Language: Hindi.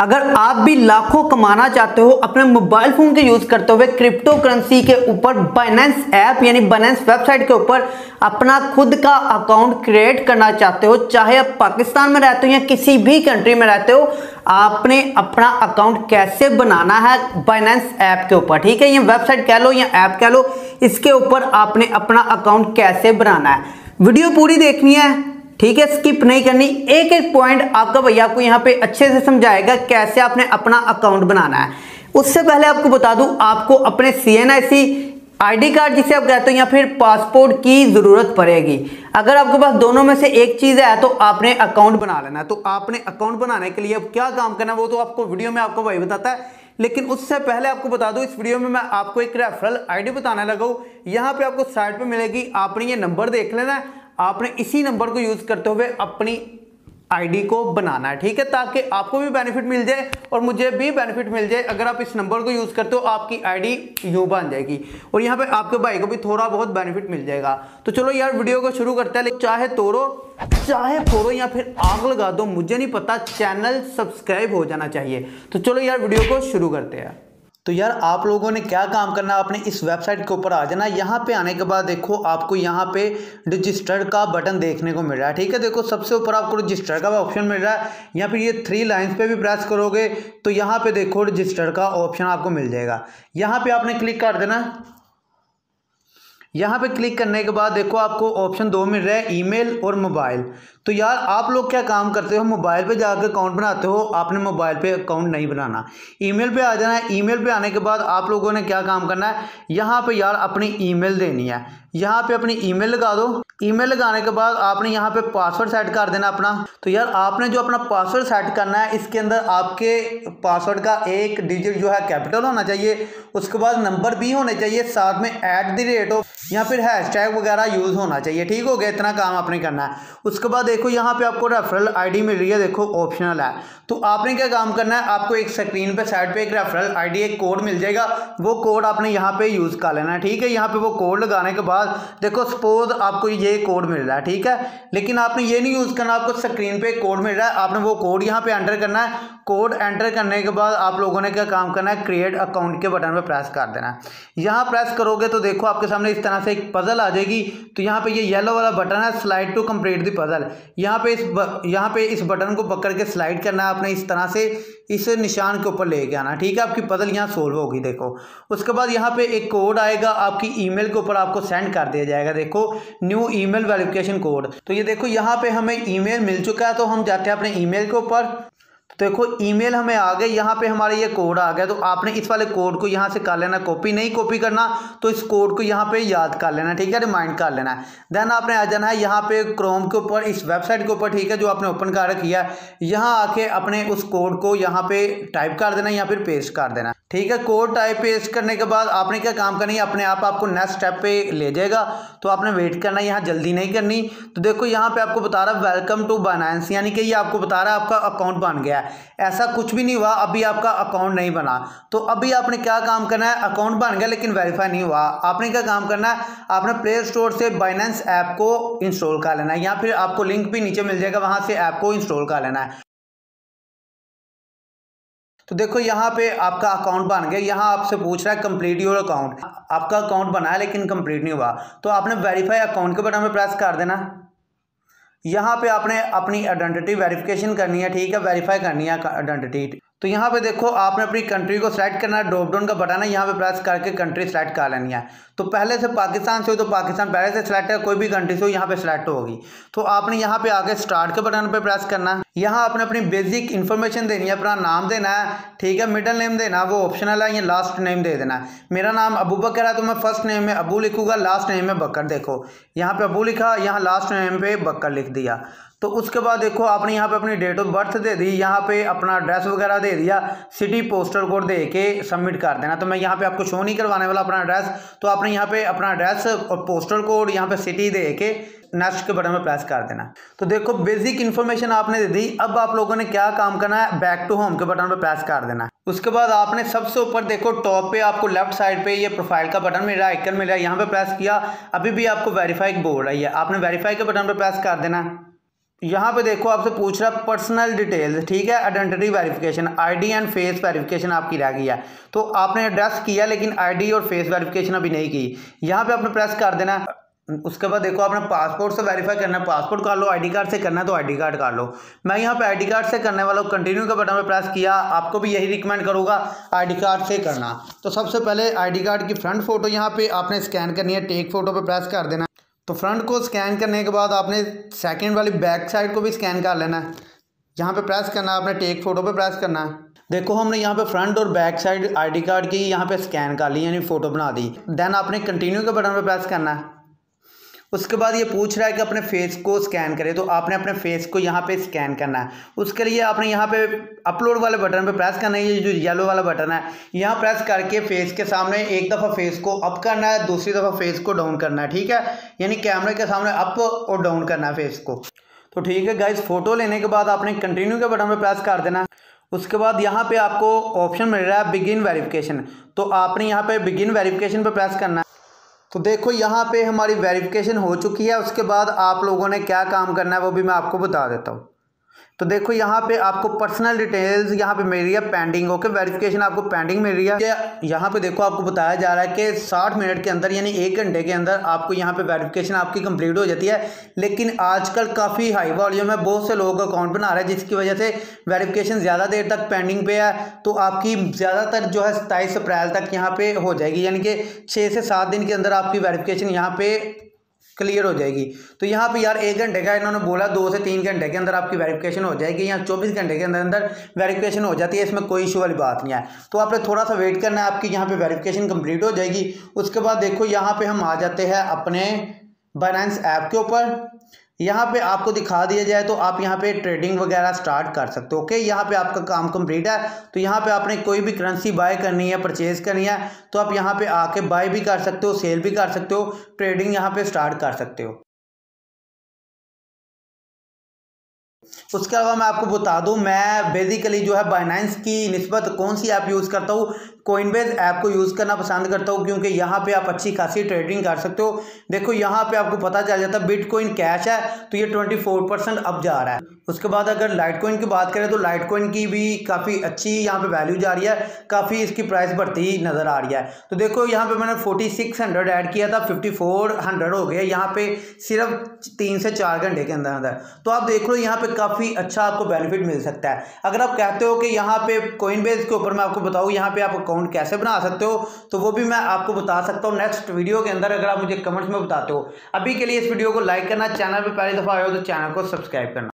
अगर आप भी लाखों कमाना चाहते हो अपने मोबाइल फोन के यूज करते हुए क्रिप्टो करेंसी के ऊपर बाइनेंस ऐप यानी बाइनेंस वेबसाइट के ऊपर अपना खुद का अकाउंट क्रिएट करना चाहते हो, चाहे आप पाकिस्तान में रहते हो या किसी भी कंट्री में रहते हो, आपने अपना अकाउंट कैसे बनाना है बाइनेंस ऐप के ऊपर। ठीक है, ये वेबसाइट कह लो या ऐप कह लो, इसके ऊपर आपने अपना अकाउंट कैसे बनाना है। वीडियो पूरी देखनी है, ठीक है, स्किप नहीं करनी। एक एक पॉइंट आपका भैया आपको यहाँ पे अच्छे से समझाएगा कैसे आपने अपना अकाउंट बनाना है। उससे पहले आपको बता दूं, आपको अपने CNIC आईडी कार्ड जिसे आप कहते हो या फिर पासपोर्ट की जरूरत पड़ेगी। अगर आपके पास दोनों में से एक चीज है तो आपने अकाउंट बना लेना है। तो आपने अकाउंट बनाने के लिए अब क्या काम करना है वो तो आपको वीडियो में आपको भाई बताता है, लेकिन उससे पहले आपको बता दूं, इस वीडियो में मैं आपको एक रेफरल आईडी बताने लगा हूं। यहाँ पे आपको साइड पे मिलेगी, आपने ये नंबर देख लेना है, आपने इसी नंबर को यूज करते हुए अपनी आईडी को बनाना है। ठीक है, ताकि आपको भी बेनिफिट मिल जाए और मुझे भी बेनिफिट मिल जाए। अगर आप इस नंबर को यूज करते हो आपकी आईडी यूं बन जाएगी और यहाँ पे आपके भाई को भी थोड़ा बहुत बेनिफिट मिल जाएगा। तो चलो यार वीडियो को शुरू करते हैं। चाहे तोड़ो चाहे फोड़ो या फिर आग लगा दो, मुझे नहीं पता, चैनल सब्सक्राइब हो जाना चाहिए। तो चलो यार वीडियो को शुरू करते हैं। तो यार आप लोगों ने क्या काम करना है, आपने इस वेबसाइट के ऊपर आ जाना। यहाँ पे आने के बाद देखो आपको यहाँ पे रजिस्टर्ड का बटन देखने को मिल रहा है। ठीक है, देखो सबसे ऊपर आपको रजिस्टर का ऑप्शन मिल रहा है। या फिर ये 3 लाइंस पे भी प्रेस करोगे तो यहाँ पे देखो रजिस्टर का ऑप्शन आपको मिल जाएगा। यहाँ पे आपने क्लिक कर देना। यहाँ पे क्लिक करने के बाद देखो आपको ऑप्शन 2 मिल रहा है, ईमेल और मोबाइल। तो यार आप लोग क्या काम करते हो, मोबाइल पे जाकर अकाउंट बनाते हो, आपने मोबाइल पे अकाउंट नहीं बनाना, ईमेल पे आ जाना है। ईमेल पे आने के बाद आप लोगों ने क्या काम करना है, यहाँ पे यार अपनी ईमेल देनी है। यहाँ पे अपनी ईमेल लगा दो। ईमेल लगाने के बाद आपने यहाँ पे पासवर्ड सेट कर देना अपना। तो यार आपने जो अपना पासवर्ड सेट करना है, इसके अंदर आपके पासवर्ड का एक डिजिट जो है कैपिटल होना चाहिए, उसके बाद नंबर भी होने चाहिए, साथ में @ या फिर हैशटैग वगैरह यूज होना चाहिए। ठीक हो गया, इतना काम आपने करना है। उसके बाद देखो यहाँ पे आपको रेफरल आईडी मिल रही है, देखो ऑप्शनल है। तो आपने क्या काम करना है, आपको एक स्क्रीन पे साइड पे एक रेफरल आईडी एक कोड मिल जाएगा, वो कोड आपने यहाँ पे यूज कर लेना है। ठीक है, यहाँ पे वो कोड लगाने के बाद देखो सपोज आपको ये कोड मिल रहा है, ठीक है, लेकिन आपने ये नहीं यूज करना, आपको स्क्रीन पे कोड मिल रहा है, आपने वो कोड यहाँ पे एंटर करना है। कोड एंटर करने के बाद आप लोगों ने क्या काम करना है, क्रिएट अकाउंट के बटन पे प्रेस कर देना है। यहाँ प्रेस करोगे तो देखो आपके सामने इस तरह से एक पजल आ जाएगी। तो यहाँ पे ये येलो वाला बटन है, slide to complete the puzzle. यहाँ पे इस बटन को पकड़ के स्लाइड करना है आपने, इस तरह से इस निशान के ऊपर लेके आना। ठीक है, आपकी पजल यहाँ सोल्व होगी। देखो उसके बाद यहाँ पे एक कोड आएगा, आपकी ईमेल के ऊपर आपको सेंड कर दिया जाएगा। देखो न्यू ईमेल वेरिफिकेशन कोड। तो ये देखो यहाँ पे हमें ईमेल मिल चुका है, तो हम जाते हैं अपने ईमेल के ऊपर। तो देखो ईमेल हमें आ गई, यहाँ पे हमारे ये कोड आ गया। तो आपने इस वाले कोड को यहाँ से कर लेना, कॉपी नहीं कॉपी करना, तो इस कोड को यहाँ पे याद कर लेना। ठीक है, रिमाइंड कर लेना है। देन आपने आ जाना है यहाँ पे क्रोम के ऊपर, इस वेबसाइट के ऊपर, ठीक है, जो आपने ओपन कर रखी है। यहाँ आके अपने उस कोड को यहाँ पे टाइप कर देना या फिर पेस्ट कर देना। ठीक है, कोड टाइप पेस्ट करने के बाद आपने क्या काम करना है, अपने आप आपको नेक्स्ट स्टेप पे ले जाएगा। तो आपने वेट करना है, यहाँ जल्दी नहीं करनी। तो देखो यहाँ पे आपको बता रहा है वेलकम टू बाइनेंस, यानी कि ये आपको बता रहा है आपका अकाउंट बन गया है। ऐसा कुछ भी नहीं हुआ, अभी आपका अकाउंट नहीं बना। तो अभी आपने क्या काम करना है, अकाउंट बन गया लेकिन वेरीफाई नहीं हुआ। आपने क्या काम करना है, आपने प्ले स्टोर से बाइनेंस ऐप को इंस्टॉल कर लेना है, या फिर आपको लिंक भी नीचे मिल जाएगा, वहां से ऐप को इंस्टॉल कर लेना है। तो देखो यहाँ पे आपका अकाउंट बन गया। यहाँ आपसे पूछ रहा है कंप्लीट योर अकाउंट, आपका अकाउंट बना है लेकिन कंप्लीट नहीं हुआ। तो आपने वेरीफाई अकाउंट के बटन पे प्रेस कर देना। यहाँ पे आपने अपनी आइडेंटिटी वेरिफिकेशन करनी है। ठीक है, वेरीफाई करनी है आइडेंटिटी। तो यहाँ पे देखो आपने अपनी कंट्री को सिलेक्ट करना है, ड्रॉप डाउन का बटन है, यहाँ पे प्रेस करके कंट्री सेलेक्ट कर लेनी है। तो पहले से पाकिस्तान से हो तो पाकिस्तान पहले से सिलेक्ट है, कोई भी कंट्री से हो यहाँ पे सिलेक्ट होगी। तो आपने यहाँ पे आके स्टार्ट के बटन पे प्रेस करना है। यहाँ आपने अपनी बेसिक इन्फॉर्मेशन देनी है, अपना नाम देना है, ठीक है, मिडिल नेम देना वो ऑप्शनल है, ये लास्ट नेम दे देना है। मेरा नाम अबू बकर है तो मैं फर्स्ट नेम में अबू लिखूंगा, लास्ट नेम में बकर। देखो यहाँ पे अबू लिखा, यहाँ लास्ट नेम पे बकर लिख दिया। तो उसके बाद देखो आपने यहाँ पे अपनी डेट ऑफ बर्थ दे दी, यहाँ पे अपना एड्रेस वगैरह दे दिया, सिटी पोस्टल कोड दे के सबमिट कर देना। तो मैं यहाँ पे आपको शो नहीं करवाने वाला अपना एड्रेस, तो आपने यहाँ पे अपना एड्रेस और पोस्टल कोड यहाँ पे सिटी दे के नेक्स्ट के बटन में प्रेस कर देना। तो देखो बेसिक इन्फॉर्मेशन आपने दे दी। अब आप लोगों ने क्या काम करना है, बैक टू होम के बटन पे प्रेस कर देना। उसके बाद आपने सबसे ऊपर देखो टॉप पे आपको लेफ्ट साइड पे ये प्रोफाइल का बटन मिल रहा है, आइकन मिल रहा है, यहाँ पे प्रेस किया। अभी भी आपको वेरीफाई बोल रही है, आपने वेरीफाई के बटन पे प्रेस कर देना। यहाँ पे देखो आपसे पूछ रहा है पर्सनल डिटेल्स, ठीक है, identity verification, ID and face verification आपकी रह गई है। तो आपने एड्रेस किया लेकिन आईडी और फेस वेरिफिकेशन अभी नहीं की, यहाँ पे आपने प्रेस कर देना है। उसके बाद देखो आपने पासपोर्ट से वेरीफाई करना है, पासपोर्ट कर लो, आईडी कार्ड से करना है तो आईडी कार्ड कर लो। मैं यहाँ पे आईडी कार्ड से करने वाला हूँ, कंटिन्यू के बटन पे प्रेस किया। आपको भी यही रिकमेंड करूँगा आईडी कार्ड से करना। तो सबसे पहले आईडी कार्ड की फ्रंट फोटो यहाँ पे आपने स्कैन करनी है, टेक फोटो पे प्रेस कर देना। तो फ्रंट को स्कैन करने के बाद आपने सेकंड वाली बैक साइड को भी स्कैन कर लेना है। यहाँ पे प्रेस करना है, आपने टेक फोटो पे प्रेस करना है। देखो हमने यहाँ पे फ्रंट और बैक साइड आईडी कार्ड की यहाँ पे स्कैन कर ली, यानी फोटो बना दी। देन आपने कंटिन्यू के बटन पे प्रेस करना है। उसके बाद ये पूछ रहा है कि अपने फेस को स्कैन करें, तो आपने अपने फेस को यहाँ पे स्कैन करना है। उसके लिए आपने यहाँ पे अपलोड वाले बटन पे प्रेस करना है, ये जो येलो वाला बटन है यहाँ प्रेस करके फेस के सामने एक दफ़ा फेस को अप करना है, दूसरी दफ़ा फेस को डाउन करना है, ठीक है, यानी कैमरे के सामने अप और डाउन करना है फेस को। तो ठीक है गाइस, फोटो लेने के बाद आपने कंटिन्यू के बटन पर प्रेस कर देना। उसके बाद यहाँ पे आपको ऑप्शन मिल रहा है बिगिन वेरिफिकेशन, तो आपने यहाँ पे बिगिन वेरिफिकेशन पे प्रेस करना है। तो देखो यहाँ पे हमारी वेरिफिकेशन हो चुकी है। उसके बाद आप लोगों ने क्या काम करना है वो भी मैं आपको बता देता हूँ। तो देखो यहाँ पे आपको पर्सनल डिटेल्स यहाँ पे मिल रही है पेंडिंग, ओके, वेरिफिकेशन आपको पेंडिंग मिल रही है। यहाँ पे देखो आपको बताया जा रहा है कि 60 मिनट के अंदर यानी 1 घंटे के अंदर आपको यहाँ पे वेरिफिकेशन आपकी कंप्लीट हो जाती है। लेकिन आजकल काफ़ी हाई वॉल्यूम है, बहुत से लोग अकाउंट बना रहे हैं जिसकी वजह से वेरिफिकेशन ज़्यादा देर तक पेंडिंग पे है। तो आपकी ज़्यादातर जो है 27 अप्रैल तक यहाँ पे हो जाएगी, यानी कि 6 से 7 दिन के अंदर आपकी वेरिफिकेशन यहाँ पे क्लियर हो जाएगी। तो यहाँ पे यार 1 घंटे का इन्होंने बोला, 2 से 3 घंटे के अंदर आपकी वेरिफिकेशन हो जाएगी, यहाँ 24 घंटे के अंदर वेरिफिकेशन हो जाती है, इसमें कोई इशू वाली बात नहीं है। तो आपने थोड़ा सा वेट करना है, आपकी यहाँ पे वेरिफिकेशन कंप्लीट हो जाएगी। उसके बाद देखो यहाँ पे हम आ जाते हैं अपने बाइनेंस ऐप के ऊपर। यहाँ पे आपको दिखा दिया जाए तो आप यहाँ पे ट्रेडिंग वगैरह स्टार्ट कर सकते हो, ओके। यहाँ पे आपका काम कंप्लीट है। तो यहाँ पे आपने कोई भी करेंसी बाय करनी है, परचेज करनी है, तो आप यहाँ पे आके बाय भी कर सकते हो, सेल भी कर सकते हो, ट्रेडिंग यहाँ पे स्टार्ट कर सकते हो। उसके अलावा मैं आपको बता दूं, मैं बेसिकली जो है बाइनेंस की निस्बत कौन सी ऐप यूज़ करता हूँ, कोइनबेस ऐप को यूज़ करना पसंद करता हूँ, क्योंकि यहाँ पे आप अच्छी खासी ट्रेडिंग कर सकते हो। देखो यहाँ पे आपको पता चल जाता है बिटकॉइन कैश है तो ये 24% अप जा रहा है। उसके बाद अगर लाइटकॉइन की बात करें तो लाइटकॉइन की भी काफ़ी अच्छी यहाँ पे वैल्यू जा रही है, काफ़ी इसकी प्राइस बढ़ती नज़र आ रही है। तो देखो यहाँ पे मैंने 4600 ऐड किया था, 5400 हो गया यहाँ पे सिर्फ 3 से 4 घंटे के अंदर। तो आप देख लो यहाँ पे काफ़ी अच्छा आपको बेनिफिट मिल सकता है। अगर आप कहते हो कि यहाँ पे कोइनबेस के ऊपर मैं आपको बताऊँ यहाँ पे आप अकाउंट कैसे बना सकते हो, तो वो भी मैं आपको बता सकता हूँ नेक्स्ट वीडियो के अंदर, अगर आप मुझे कमेंट्स में बताते हो। अभी के लिए इस वीडियो को लाइक करना, चैनल पे पहली दफ़ा आए हो तो चैनल को सब्सक्राइब करना।